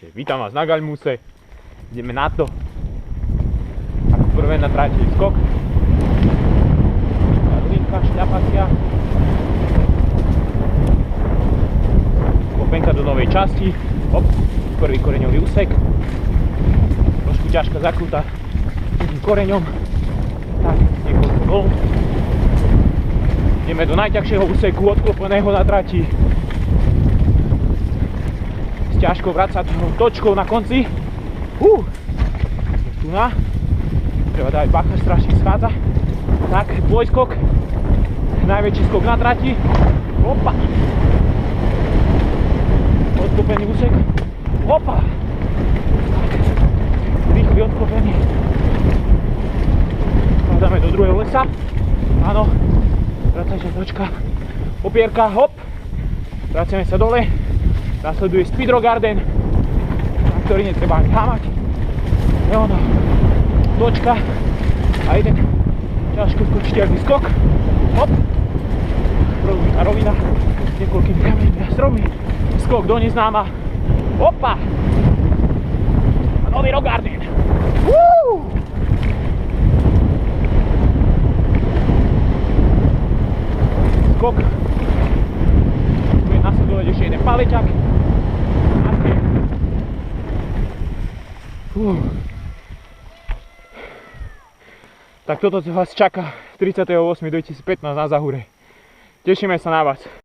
Takže vítam vás na Gaľmuse, ideme na to. Ako prvé na trati je skok. Rovinka, šľapacia. Kopenka do novej časti. Hop, prvý koreňový úsek. Trošku ťažká zakrúta tým koreňom. Tak, niekoľko vln. Ideme do najťažšieho úseku, odklopeného na trati. S ťažkou vracatou točkou na konci. Tu na. Treba dať bacha, strašne schádza. Tak, dvojskok. Najväčší skok na trati. Opa. Odklopený úsek. Opa. Rýchly odklopený. Padáme do druhého lesa. Áno. Vracačná točka. Opierka, hop. Vraciame sa dole. Nasleduje Speedro Garden, na ktorý netreba ani hámať. Je ono. Točka. A jeden ťažko skočiteľný skok. Hop. Rovina. Niekoľkými kameňmi a strommi. Skok do neznáma. Opa. A nový Rock Garden. Skok. Tu je nasledovať ešte jeden paleťak. Tak toto vás čaká 38.2015 na Zahúre. Tešíme sa na vás.